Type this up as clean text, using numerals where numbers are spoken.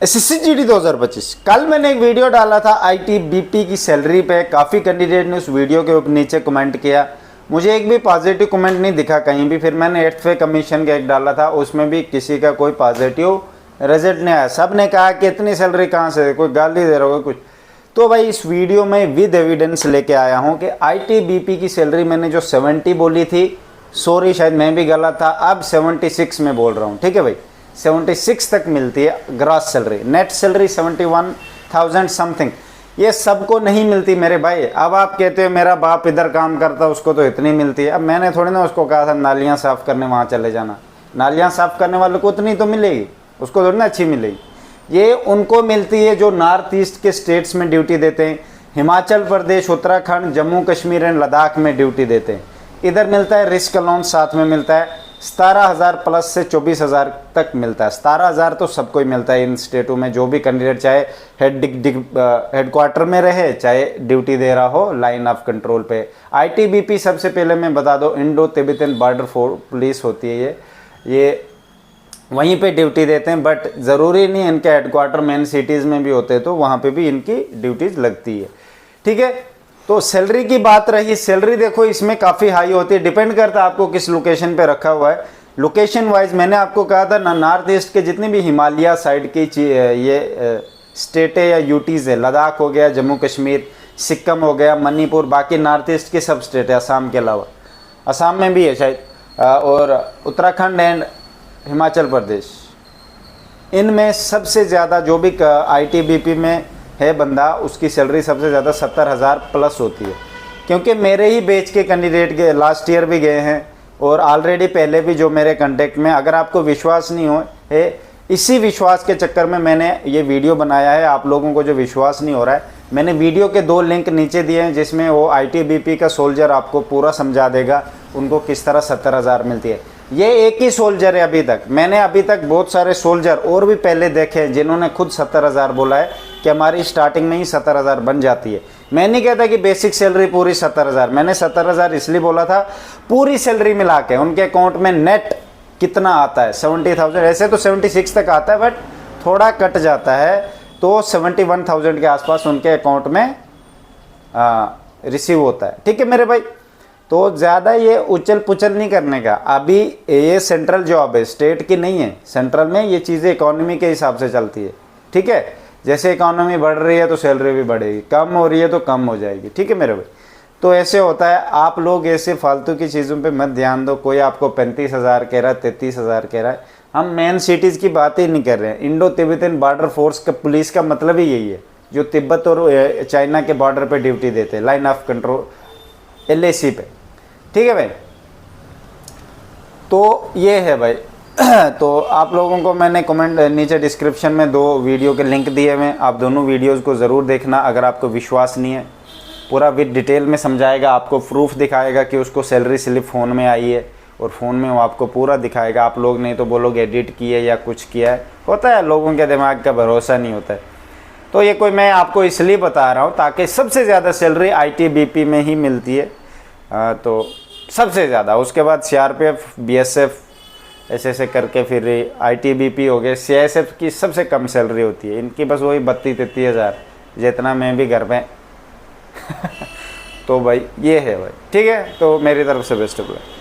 SSC-GD 2025। कल मैंने एक वीडियो डाला था ITBP की सैलरी पे। काफ़ी कैंडिडेट ने उस वीडियो के ऊपर नीचे कमेंट किया, मुझे एक भी पॉजिटिव कमेंट नहीं दिखा कहीं भी। फिर मैंने 8th पे कमीशन का एक डाला था, उसमें भी किसी का कोई पॉजिटिव रिजल्ट नहीं आया। सब ने कहा कि इतनी सैलरी कहाँ से, कोई गाली दे रहा होगा कुछ। तो भाई इस वीडियो में विद एविडेंस लेके आया हूँ कि ITBP की सैलरी मैंने जो 70 बोली थी, सॉरी शायद मैं भी गलत था, अब 76 में बोल रहा हूँ। ठीक है भाई, 76 तक मिलती है gross salary. Net salary 71,000 something, ये सबको नहीं मिलती मेरे भाई। अब आप कहते हो मेरा बाप इधर काम करता, उसको तो इतनी मिलती है। अब मैंने थोड़ी ना उसको कहा था नालियाँ साफ़ करने वहाँ चले जाना। नालियाँ साफ़ करने वालों को उतनी तो मिलेगी, उसको थोड़ी ना अच्छी मिलेगी। ये उनको मिलती है जो नॉर्थ ईस्ट के स्टेट्स में ड्यूटी देते हैं, हिमाचल प्रदेश, उत्तराखंड, जम्मू कश्मीर एंड लद्दाख में ड्यूटी देते हैं। इधर मिलता है रिस्क अलाउंस, साथ में मिलता है 17,000 प्लस से 24,000 तक मिलता है। 17,000 तो सबको ही मिलता है इन स्टेटों में, जो भी कैंडिडेट चाहे हेडक्वार्टर में रहे, चाहे ड्यूटी दे रहा हो लाइन ऑफ कंट्रोल पे। ITBP सबसे पहले मैं बता दो, इंडो तिब्बतन बॉर्डर पुलिस होती है। ये वहीं पे ड्यूटी देते हैं, बट ज़रूरी नहीं इनके हेडक्वार्टर मेन सिटीज़ में भी होते हैं, तो वहाँ पे भी इनकी ड्यूटीज़ लगती है। ठीक है, तो सैलरी की बात रही। सैलरी देखो इसमें काफ़ी हाई होती है, डिपेंड करता है आपको किस लोकेशन पे रखा हुआ है। लोकेशन वाइज मैंने आपको कहा था ना, नॉर्थ ईस्ट के जितनी भी हिमालय साइड की ये स्टेट है या यूटीज़ है, लद्दाख हो गया, जम्मू कश्मीर, सिक्किम हो गया, मणिपुर, बाकी नॉर्थ ईस्ट के सब स्टेट है, असम के अलावा, असम में भी है शायद, और उत्तराखंड एंड हिमाचल प्रदेश, इनमें सबसे ज़्यादा जो भी ITBP में है बंदा, उसकी सैलरी सबसे ज़्यादा 70,000 प्लस होती है। क्योंकि मेरे ही बैच के कैंडिडेट गए, लास्ट ईयर भी गए हैं, और ऑलरेडी पहले भी जो मेरे कांटेक्ट में, अगर आपको विश्वास नहीं हो है, इसी विश्वास के चक्कर में मैंने ये वीडियो बनाया है। आप लोगों को जो विश्वास नहीं हो रहा है, मैंने वीडियो के 2 लिंक नीचे दिए हैं, जिसमें वो ITBP का सोल्जर आपको पूरा समझा देगा उनको किस तरह 70,000 मिलती है। ये एक ही सोल्जर है अभी तक, मैंने अभी तक बहुत सारे सोल्जर और भी पहले देखे हैं जिन्होंने खुद 70,000 बोला है कि हमारी स्टार्टिंग में ही 70,000 बन जाती है। मैं नहीं कहता कि बेसिक सैलरी पूरी 70,000, मैंने 70,000 इसलिए बोला था, पूरी सैलरी मिला के उनके अकाउंट में नेट कितना आता है 70,000। ऐसे तो 76 तक आता है, बट थोड़ा कट जाता है, तो 71,000 के आसपास उनके अकाउंट में रिसीव होता है। ठीक है मेरे भाई, तो ज़्यादा ये उछल पुछल नहीं करने का। अभी ये सेंट्रल जॉब है, स्टेट की नहीं है। सेंट्रल में ये चीज़ें इकोनॉमी के हिसाब से चलती है। ठीक है, जैसे इकोनॉमी बढ़ रही है तो सैलरी भी बढ़ेगी, कम हो रही है तो कम हो जाएगी। ठीक है मेरे भाई, तो ऐसे होता है। आप लोग ऐसे फालतू की चीज़ों पे मत ध्यान दो। कोई आपको 35,000 कह रहा है, 33,000 कह रहा है, हम मेन सिटीज़ की बात ही नहीं कर रहे हैं। इंडो तिब्बतन बॉर्डर फोर्स का पुलिस का मतलब ही यही है, जो तिब्बत और चाइना के बॉर्डर पर ड्यूटी देते हैं, लाइन ऑफ कंट्रोल LAC पे। ठीक है भाई, तो ये है भाई। तो आप लोगों को मैंने कमेंट नीचे डिस्क्रिप्शन में 2 वीडियो के लिंक दिए हुए हैं, आप दोनों वीडियोस को ज़रूर देखना। अगर आपको विश्वास नहीं है, पूरा विद डिटेल में समझाएगा, आपको प्रूफ दिखाएगा कि उसको सैलरी स्लिप फ़ोन में आई है, और फ़ोन में वो आपको पूरा दिखाएगा। आप लोग नहीं तो बोलोगे एडिट किया या कुछ किया है, होता है, लोगों के दिमाग का भरोसा नहीं होता है। तो ये कोई मैं आपको इसलिए बता रहा हूँ ताकि सबसे ज़्यादा सैलरी ITBP में ही मिलती है, तो सबसे ज़्यादा। उसके बाद CRPF, BSF, ऐसे करके फिर ITBP हो गए। CISF की सबसे कम सैलरी होती है, इनकी बस वही 32-33 हज़ार, जितना मैं भी घर पे। तो भाई ये है भाई। ठीक है, तो मेरी तरफ से बेस्ट ऑफ लक।